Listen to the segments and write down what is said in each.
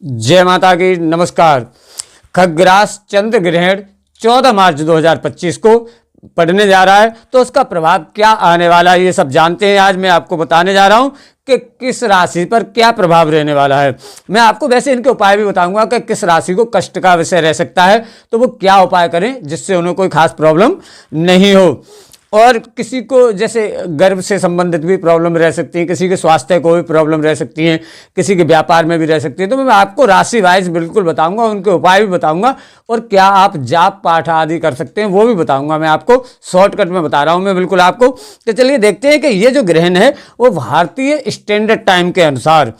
जय माता की। नमस्कार। खग्रास चंद्र ग्रहण 14 मार्च 2025 को पड़ने जा रहा है, तो उसका प्रभाव क्या आने वाला है ये सब जानते हैं। आज मैं आपको बताने जा रहा हूं कि किस राशि पर क्या प्रभाव रहने वाला है। मैं आपको वैसे इनके उपाय भी बताऊंगा कि किस राशि को कष्ट का विषय रह सकता है, तो वो क्या उपाय करें जिससे उन्हें कोई खास प्रॉब्लम नहीं हो। और किसी को जैसे गर्भ से संबंधित भी प्रॉब्लम रह सकती है, किसी के स्वास्थ्य को भी प्रॉब्लम रह सकती है, किसी के व्यापार में भी रह सकती है। तो मैं आपको राशि वाइज बिल्कुल बताऊंगा, उनके उपाय भी बताऊंगा और क्या आप जाप पाठ आदि कर सकते हैं वो भी बताऊंगा। मैं आपको शॉर्टकट में बता रहा हूं मैं बिल्कुल आपको। तो चलिए देखते हैं कि ये जो ग्रहण है वो भारतीय स्टैंडर्ड टाइम के अनुसार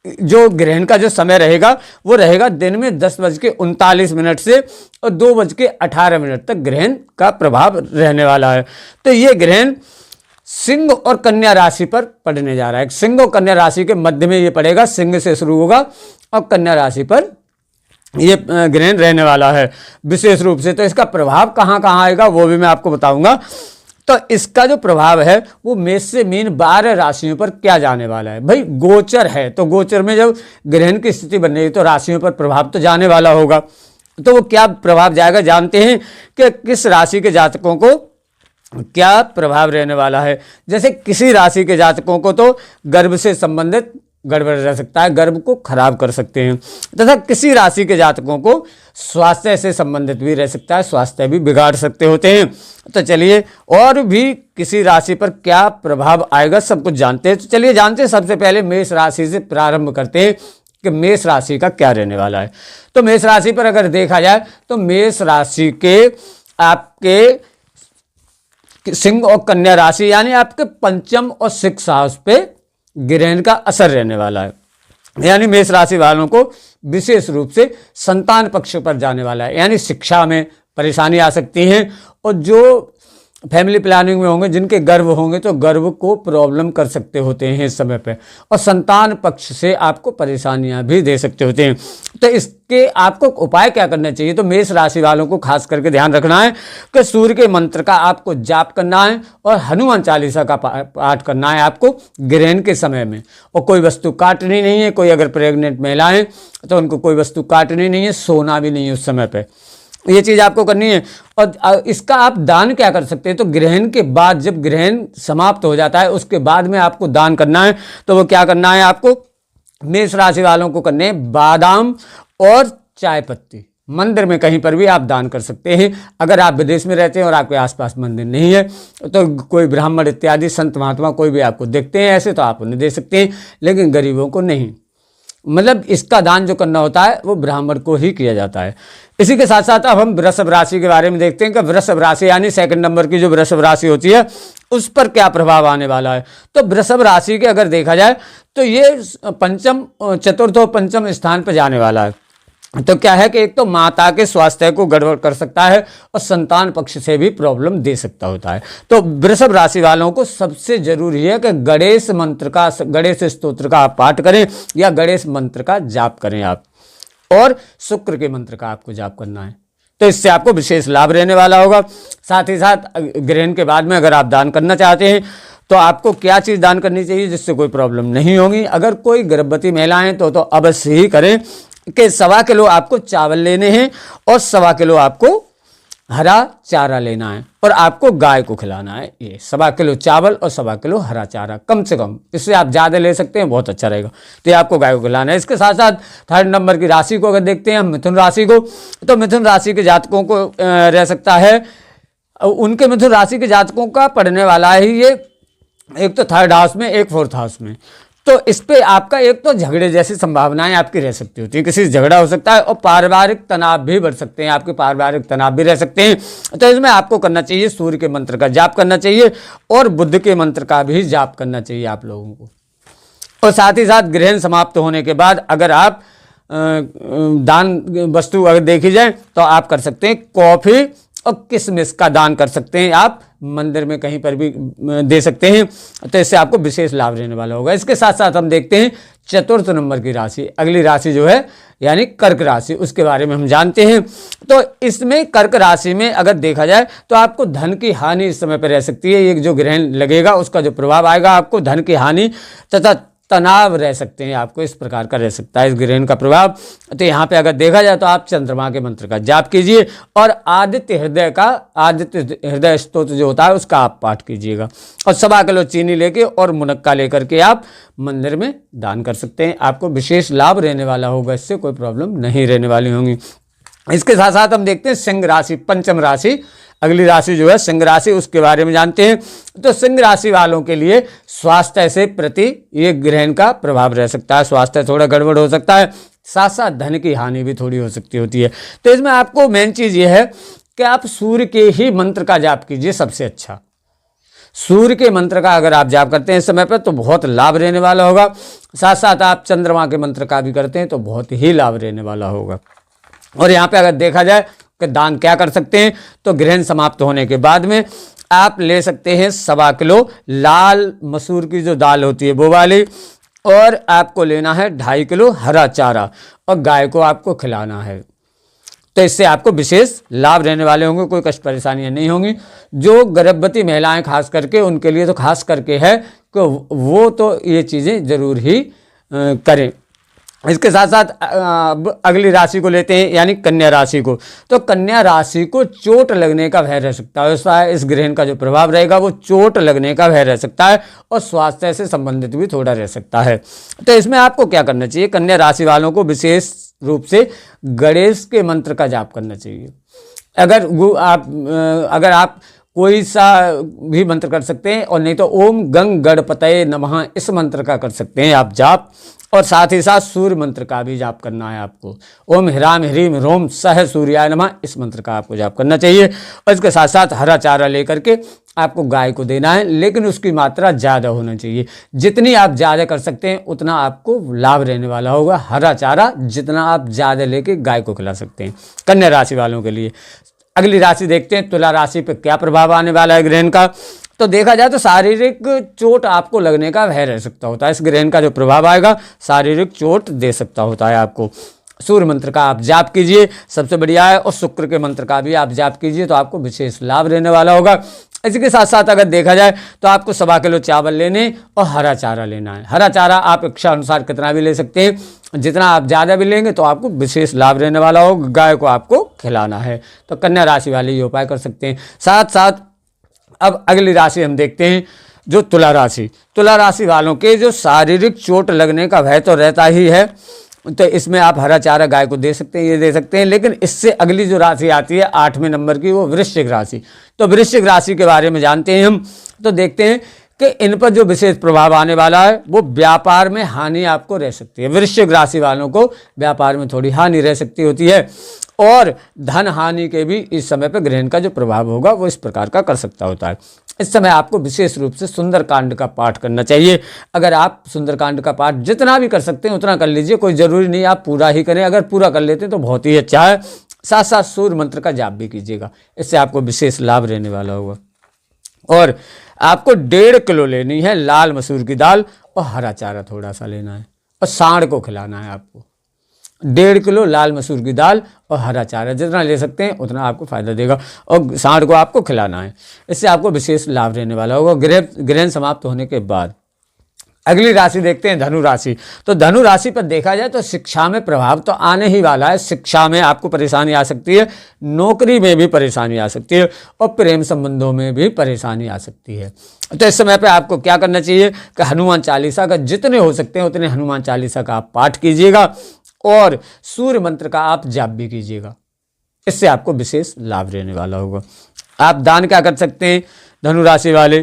जो ग्रहण का जो समय रहेगा वो रहेगा दिन में 10:39 से और 2:18 तक ग्रहण का प्रभाव रहने वाला है। तो ये ग्रहण सिंह और कन्या राशि पर पड़ने जा रहा है। सिंह और कन्या राशि के मध्य में ये पड़ेगा, सिंह से शुरू होगा और कन्या राशि पर ये ग्रहण रहने वाला है विशेष रूप से। तो इसका प्रभाव कहाँ कहाँ आएगा वो भी मैं आपको बताऊंगा। तो इसका जो प्रभाव है वो मेष से मीन 12 राशियों पर क्या जाने वाला है। भाई गोचर है, तो गोचर में जब ग्रहण की स्थिति बन रही तो राशियों पर प्रभाव तो जाने वाला होगा। तो वो क्या प्रभाव जाएगा जानते हैं कि किस राशि के जातकों को क्या प्रभाव रहने वाला है। जैसे किसी राशि के जातकों को तो गर्भ से संबंधित गड़बड़ रह सकता है, गर्भ को खराब कर सकते हैं, तथा किसी राशि के जातकों को स्वास्थ्य से संबंधित भी रह सकता है, स्वास्थ्य भी बिगाड़ सकते होते हैं। तो चलिए और भी किसी राशि पर क्या प्रभाव आएगा सब कुछ जानते हैं। तो चलिए जानते हैं। सबसे पहले मेष राशि से प्रारंभ करते हैं कि मेष राशि का क्या रहने वाला है। तो मेष राशि पर अगर देखा जाए तो मेष राशि के आपके सिंह और कन्या राशि यानी आपके पंचम और सिक्स हाउस पे ग्रहण का असर रहने वाला है। यानी मेष राशि वालों को विशेष रूप से संतान पक्ष पर जाने वाला है, यानी शिक्षा में परेशानी आ सकती है। और जो फैमिली प्लानिंग में होंगे, जिनके गर्भ होंगे तो गर्भ को प्रॉब्लम कर सकते होते हैं इस समय पे, और संतान पक्ष से आपको परेशानियां भी दे सकते होते हैं। तो इसके आपको उपाय क्या करना चाहिए। तो मेष राशि वालों को खास करके ध्यान रखना है कि सूर्य के मंत्र का आपको जाप करना है और हनुमान चालीसा का पाठ करना है आपको ग्रहण के समय में। और कोई वस्तु काटनी नहीं है। कोई अगर प्रेग्नेंट महिलाएं तो उनको कोई वस्तु काटनी नहीं है, सोना भी नहीं है उस समय पर, ये चीज़ आपको करनी है। और इसका आप दान क्या कर सकते हैं। तो ग्रहण के बाद जब ग्रहण समाप्त हो जाता है उसके बाद में आपको दान करना है। तो वो क्या करना है आपको, मेष राशि वालों को करने बादाम और चाय पत्ती मंदिर में कहीं पर भी आप दान कर सकते हैं। अगर आप विदेश में रहते हैं और आपके आसपास मंदिर नहीं है तो कोई ब्राह्मण इत्यादि संत महात्मा कोई भी आपको देखते हैं ऐसे तो आप उन्हें दे सकते हैं, लेकिन गरीबों को नहीं। मतलब इसका दान जो करना होता है वो ब्राह्मण को ही किया जाता है। इसी के साथ साथ अब हम वृषभ राशि के बारे में देखते हैं कि वृषभ राशि यानी सेकंड नंबर की जो वृषभ राशि होती है उस पर क्या प्रभाव आने वाला है। तो वृषभ राशि के अगर देखा जाए तो ये पंचम, चतुर्थ और पंचम स्थान पर जाने वाला है। तो क्या है कि एक तो माता के स्वास्थ्य को गड़बड़ कर सकता है और संतान पक्ष से भी प्रॉब्लम दे सकता होता है। तो वृषभ राशि वालों को सबसे जरूरी है कि गणेश मंत्र का, गणेश स्तोत्र का आप पाठ करें या गणेश मंत्र का जाप करें आप, और शुक्र के मंत्र का आपको जाप करना है। तो इससे आपको विशेष लाभ रहने वाला होगा। साथ ही साथ ग्रहण के बाद में अगर आप दान करना चाहते हैं तो आपको क्या चीज़ दान करनी चाहिए जिससे कोई प्रॉब्लम नहीं होगी। अगर कोई गर्भवती महिलाएं तो अवश्य ही करें कि 1.25 किलो आपको चावल लेने हैं और 1.25 किलो आपको हरा चारा लेना है और आपको गाय को खिलाना है। ये 1.25 किलो चावल और 1.25 किलो हरा चारा कम से कम, इससे आप ज़्यादा ले सकते हैं बहुत अच्छा रहेगा। तो ये आपको गाय को खिलाना है। इसके साथ साथ थर्ड नंबर की राशि को अगर देखते हैं हम मिथुन राशि को, तो मिथुन राशि के जातकों को रह सकता है, उनके मिथुन राशि के जातकों का पड़ने वाला है ये एक तो थर्ड हाउस में, एक फोर्थ हाउस में। तो इस पे आपका एक तो झगड़े जैसी संभावनाएं आपकी रह सकती होती है, किसी से झगड़ा हो सकता है और पारिवारिक तनाव भी बढ़ सकते हैं, आपके पारिवारिक तनाव भी रह सकते हैं। तो इसमें आपको करना चाहिए सूर्य के मंत्र का जाप करना चाहिए और बुध के मंत्र का भी जाप करना चाहिए आप लोगों को। और साथ ही साथ ग्रहण समाप्त होने के बाद अगर आप दान वस्तु अगर देखी जाए तो आप कर सकते हैं कॉफी और किशमिश का दान कर सकते हैं, आप मंदिर में कहीं पर भी दे सकते हैं। तो इससे आपको विशेष लाभ रहने वाला होगा। इसके साथ साथ हम देखते हैं चतुर्थ नंबर की राशि, अगली राशि जो है यानी कर्क राशि, उसके बारे में हम जानते हैं। तो इसमें कर्क राशि में अगर देखा जाए तो आपको धन की हानि इस समय पर रह सकती है। एक जो ग्रहण लगेगा उसका जो प्रभाव आएगा आपको धन की हानि तथा तनाव रह सकते हैं, आपको इस प्रकार का रह सकता है इस ग्रहण का प्रभाव। तो यहाँ पे अगर देखा जाए तो आप चंद्रमा के मंत्र का जाप कीजिए और आदित्य हृदय स्तोत्र जो होता है उसका आप पाठ कीजिएगा, और 1.25 किलो चीनी लेके और मुनक्का लेकर के आप मंदिर में दान कर सकते हैं। आपको विशेष लाभ रहने वाला होगा, इससे कोई प्रॉब्लम नहीं रहने वाली होंगी। इसके साथ साथ हम देखते हैं सिंह राशि, पंचम राशि, अगली राशि जो है सिंह राशि, उसके बारे में जानते हैं। तो सिंह राशि वालों के लिए स्वास्थ्य से प्रति ये ग्रहण का प्रभाव रह सकता है, स्वास्थ्य थोड़ा गड़बड़ हो सकता है, साथ साथ धन की हानि भी थोड़ी हो सकती होती है। तो इसमें आपको मेन चीज ये है कि आप सूर्य के ही मंत्र का जाप कीजिए, सबसे अच्छा सूर्य के मंत्र का अगर आप जाप करते हैं इस समय पर तो बहुत लाभ रहने वाला होगा। साथ साथ आप चंद्रमा के मंत्र का भी करते हैं तो बहुत ही लाभ रहने वाला होगा। और यहाँ पे अगर देखा जाए कि दान क्या कर सकते हैं, तो ग्रहण समाप्त होने के बाद में आप ले सकते हैं 1.25 किलो लाल मसूर की जो दाल होती है वो वाली, और आपको लेना है 2.5 किलो हरा चारा, और गाय को आपको खिलाना है। तो इससे आपको विशेष लाभ रहने वाले होंगे, कोई कष्ट परेशानियां नहीं होंगी। जो गर्भवती महिलाएं खास करके उनके लिए तो खास करके है कि वो तो ये चीज़ें जरूर ही करें। इसके साथ साथ अगली राशि को लेते हैं, यानी कन्या राशि को। तो कन्या राशि को चोट लगने का भय रह सकता है, इस ग्रहण का जो प्रभाव रहेगा वो चोट लगने का भय रह सकता है, और स्वास्थ्य से संबंधित भी थोड़ा रह सकता है। तो इसमें आपको क्या करना चाहिए, कन्या राशि वालों को विशेष रूप से गणेश के मंत्र का जाप करना चाहिए। अगर आप कोई सा भी मंत्र कर सकते हैं, और नहीं तो ओम गंग गणपतये नमः इस मंत्र का कर सकते हैं आप जाप, और साथ ही साथ सूर्य मंत्र का भी जाप करना है आपको। ओम ह्राम ह्रीम रोम सह सूर्याय नमः इस मंत्र का आपको जाप करना चाहिए। और इसके साथ साथ हरा चारा लेकर के आपको गाय को देना है, लेकिन उसकी मात्रा ज़्यादा होना चाहिए। जितनी आप ज़्यादा कर सकते हैं उतना आपको लाभ रहने वाला होगा। हरा चारा जितना आप ज़्यादा लेके गाय को खिला सकते हैं कन्या राशि वालों के लिए। अगली राशि देखते हैं, तुला राशि पे क्या प्रभाव आने वाला है ग्रहण का। तो देखा जाए तो शारीरिक चोट आपको लगने का भय रह सकता होता है। इस ग्रहण का जो प्रभाव आएगा शारीरिक चोट दे सकता होता है आपको। सूर्य मंत्र का आप जाप कीजिए, सबसे बढ़िया है, और शुक्र के मंत्र का भी आप जाप कीजिए तो आपको विशेष लाभ रहने वाला होगा। इसी के साथ साथ अगर देखा जाए तो आपको 1.25 किलो चावल लेने और हरा चारा लेना है। हरा चारा आप इच्छा अनुसार कितना भी ले सकते हैं, जितना आप ज़्यादा भी लेंगे तो आपको विशेष लाभ रहने वाला होगा। गाय को आपको खिलाना है, तो कन्या राशि वाले ये उपाय कर सकते हैं। साथ साथ अब अगली राशि हम देखते हैं, जो तुला राशि। तुला राशि वालों के जो शारीरिक चोट लगने का भय तो रहता ही है, तो इसमें आप हरा चारा गाय को दे सकते हैं, ये दे सकते हैं। लेकिन इससे अगली जो राशि आती है 8वें नंबर की, वो वृश्चिक राशि। तो वृश्चिक राशि के बारे में जानते हैं हम, तो देखते हैं कि इन पर जो विशेष प्रभाव आने वाला है वो व्यापार में हानि आपको रह सकती है। वृश्चिक राशि वालों को व्यापार में थोड़ी हानि रह सकती होती है, और धन हानि के भी इस समय पर ग्रहण का जो प्रभाव होगा वो इस प्रकार का कर सकता होता है। इस समय आपको विशेष रूप से सुंदरकांड का पाठ करना चाहिए। अगर आप सुंदरकांड का पाठ जितना भी कर सकते हैं उतना कर लीजिए, कोई ज़रूरी नहीं आप पूरा ही करें, अगर पूरा कर लेते हैं तो बहुत ही अच्छा है। साथ साथ सूर्य मंत्र का जाप भी कीजिएगा, इससे आपको विशेष लाभ रहने वाला होगा। और आपको 1.5 किलो लेनी है लाल मसूर की दाल, और हरा चारा थोड़ा सा लेना है, और सांड को खिलाना है आपको। 1.5 किलो लाल मसूर की दाल और हरा चारा जितना ले सकते हैं उतना आपको फायदा देगा, और सांड को आपको खिलाना है। इससे आपको विशेष लाभ रहने वाला होगा ग्रहण समाप्त होने के बाद। अगली राशि देखते हैं धनु राशि। तो धनु राशि पर देखा जाए तो शिक्षा में प्रभाव तो आने ही वाला है। शिक्षा में आपको परेशानी आ सकती है, नौकरी में भी परेशानी आ सकती है, और प्रेम संबंधों में भी परेशानी आ सकती है। तो इस समय पे आपको क्या करना चाहिए कि हनुमान चालीसा का जितने हो सकते हैं उतने हनुमान चालीसा का आप पाठ कीजिएगा, और सूर्य मंत्र का आप जाप भी कीजिएगा। इससे आपको विशेष लाभ रहने वाला होगा। आप दान क्या कर सकते हैं धनु राशि वाले,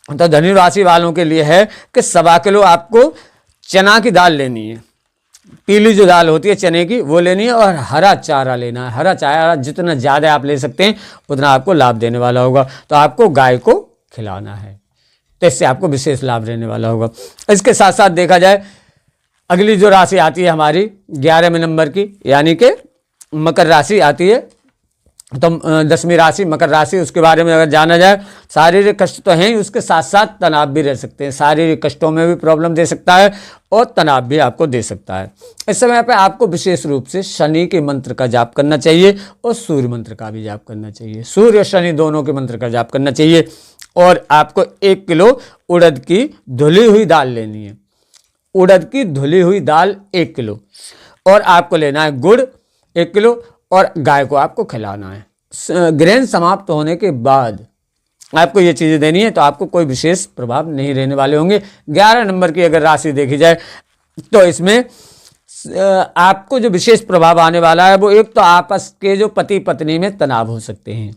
तो धनु राशि वालों के लिए है कि 1.25 किलो आपको चना की दाल लेनी है, पीली जो दाल होती है चने की वो लेनी है, और हरा चारा लेना है। हरा चारा जितना ज़्यादा आप ले सकते हैं उतना आपको लाभ देने वाला होगा। तो आपको गाय को खिलाना है, तो इससे आपको विशेष लाभ रहने वाला होगा। इसके साथ साथ देखा जाए अगली जो राशि आती है हमारी 11वें नंबर की, यानी कि मकर राशि आती है। तो 10वीं राशि मकर राशि, उसके बारे में अगर जाना जाए, शारीरिक कष्ट तो हैं ही, उसके साथ साथ तनाव भी रह सकते हैं। शारीरिक कष्टों में भी प्रॉब्लम दे सकता है, और तनाव भी आपको दे सकता है। इस समय पे आपको विशेष रूप से शनि के मंत्र का जाप करना चाहिए, और सूर्य मंत्र का भी जाप करना चाहिए। सूर्य और शनि दोनों के मंत्र का जाप करना चाहिए। और आपको 1 किलो उड़द की धुली हुई दाल लेनी है, उड़द की धुली हुई दाल 1 किलो, और आपको लेना है गुड़ 1 किलो, और गाय को आपको खिलाना है। ग्रहण समाप्त होने के बाद आपको ये चीज़ें देनी है, तो आपको कोई विशेष प्रभाव नहीं रहने वाले होंगे। 11 नंबर की अगर राशि देखी जाए तो इसमें आपको जो विशेष प्रभाव आने वाला है वो एक तो आपस के जो पति पत्नी में तनाव हो सकते हैं,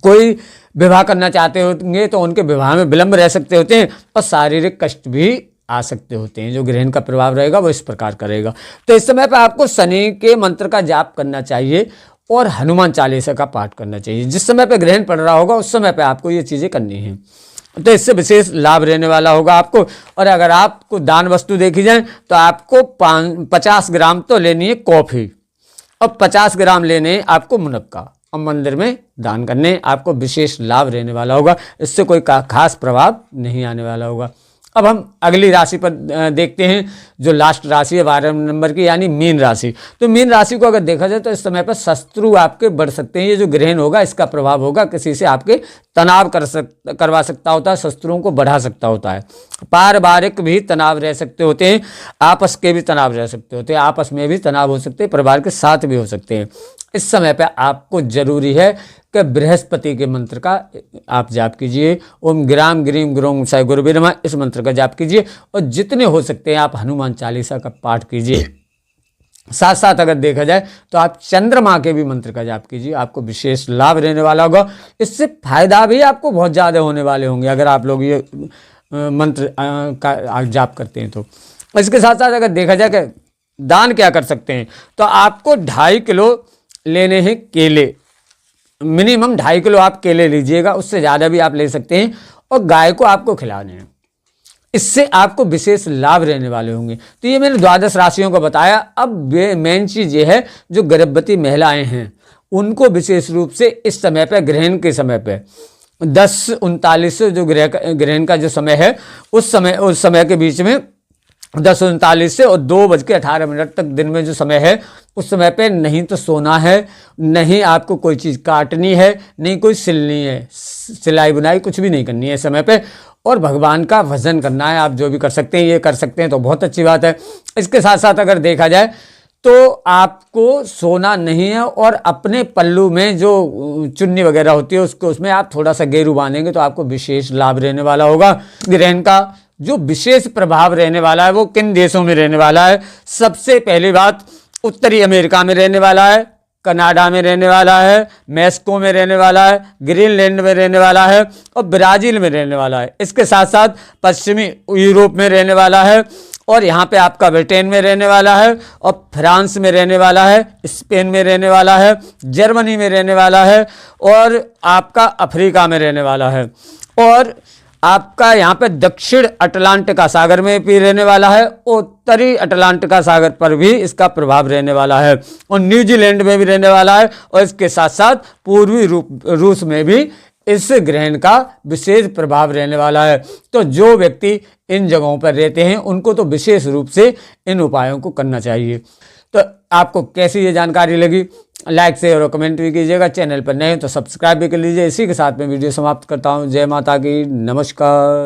कोई विवाह करना चाहते होंगे तो उनके विवाह में विलंब रह सकते होते हैं, और शारीरिक कष्ट भी आ सकते होते हैं। जो ग्रहण का प्रभाव रहेगा वो इस प्रकार करेगा। तो इस समय पर आपको शनि के मंत्र का जाप करना चाहिए और हनुमान चालीसा का पाठ करना चाहिए। जिस समय पर ग्रहण पड़ रहा होगा उस समय पर आपको ये चीज़ें करनी हैं, तो इससे विशेष लाभ रहने वाला होगा आपको। और अगर आपको दान वस्तु देखी जाए तो आपको 50 ग्राम तो लेनी है कॉफ़ी, और 50 ग्राम लेने आपको मुनक्का, और मंदिर में दान करने, आपको विशेष लाभ रहने वाला होगा। इससे कोई खास प्रभाव नहीं आने वाला होगा। अब हम अगली राशि पर देखते हैं, जो लास्ट राशि है 12 नंबर की, यानी मीन राशि। तो मीन राशि को अगर देखा जाए तो इस समय पर शत्रु आपके बढ़ सकते हैं। ये जो ग्रहण होगा इसका प्रभाव होगा, किसी से आपके तनाव करवा सकता होता है, शत्रुओं को बढ़ा सकता होता है। पारिवारिक भी तनाव रह सकते होते हैं, आपस के भी तनाव रह सकते होते हैं, आपस में भी तनाव हो सकते हैं, परिवार के साथ भी हो सकते हैं। इस समय पर आपको जरूरी है कि बृहस्पति के मंत्र का आप जाप कीजिए। ओम ग्राम ग्रीम ग्रोम साई गुरुवे नमः, इस मंत्र का जाप कीजिए, और जितने हो सकते हैं आप हनुमान चालीसा का पाठ कीजिए। साथ साथ अगर देखा जाए तो आप चंद्रमा के भी मंत्र का जाप कीजिए, आपको विशेष लाभ रहने वाला होगा। इससे फायदा भी आपको बहुत ज़्यादा होने वाले होंगे अगर आप लोग ये मंत्र का जाप करते हैं तो। इसके साथ साथ अगर देखा जाए कि दान क्या कर सकते हैं, तो आपको 2.5 किलो लेने हैं केले, मिनिमम 2.5 किलो आप केले लीजिएगा, उससे ज़्यादा भी आप ले सकते हैं, और गाय को आपको खिलाने हैं। इससे आपको विशेष लाभ रहने वाले होंगे। तो ये मैंने 12 राशियों को बताया। अब मेन चीज़ ये है, जो गर्भवती महिलाएं हैं उनको विशेष रूप से इस समय पर, ग्रहण के समय पर 10:39 जो ग्रहण का जो समय है उस समय के बीच में 10:39 से और 2:18 तक दिन में जो समय है उस समय पे नहीं तो सोना है, नहीं आपको कोई चीज़ काटनी है, नहीं कोई सिलनी है, सिलाई बुनाई कुछ भी नहीं करनी है इस समय पे, और भगवान का भजन करना है। आप जो भी कर सकते हैं ये कर सकते हैं तो बहुत अच्छी बात है। इसके साथ साथ अगर देखा जाए तो आपको सोना नहीं है, और अपने पल्लू में जो चुन्नी वगैरह होती है उसमें आप थोड़ा सा गेरू बांधेंगे तो आपको विशेष लाभ रहने वाला होगा। ग्रहण का जो विशेष प्रभाव रहने वाला है वो किन देशों में रहने वाला है? सबसे पहली बात, उत्तरी अमेरिका में रहने वाला है, कनाडा में रहने वाला है, मैक्सिको में रहने वाला है, ग्रीनलैंड में रहने वाला है, और ब्राज़ील में रहने वाला है। इसके साथ साथ पश्चिमी यूरोप में रहने वाला है, और यहाँ पे आपका ब्रिटेन में रहने वाला है, और फ्रांस में रहने वाला है, स्पेन में रहने वाला है, जर्मनी में रहने वाला है, और आपका अफ्रीका में रहने वाला है, और आपका यहाँ पे दक्षिण अटलांटिका सागर में भी रहने वाला है, उत्तरी अटलांटिका सागर पर भी इसका प्रभाव रहने वाला है, और न्यूजीलैंड में भी रहने वाला है, और इसके साथ साथ पूर्वी रूस में भी इस ग्रहण का विशेष प्रभाव रहने वाला है। तो जो व्यक्ति इन जगहों पर रहते हैं उनको तो विशेष रूप से इन उपायों को करना चाहिए। तो आपको कैसी ये जानकारी लगी? लाइक शेयर और कमेंट भी कीजिएगा। चैनल पर नए हैं तो सब्सक्राइब भी कर लीजिए। इसी के साथ मैं वीडियो समाप्त करता हूँ। जय माता की, नमस्कार।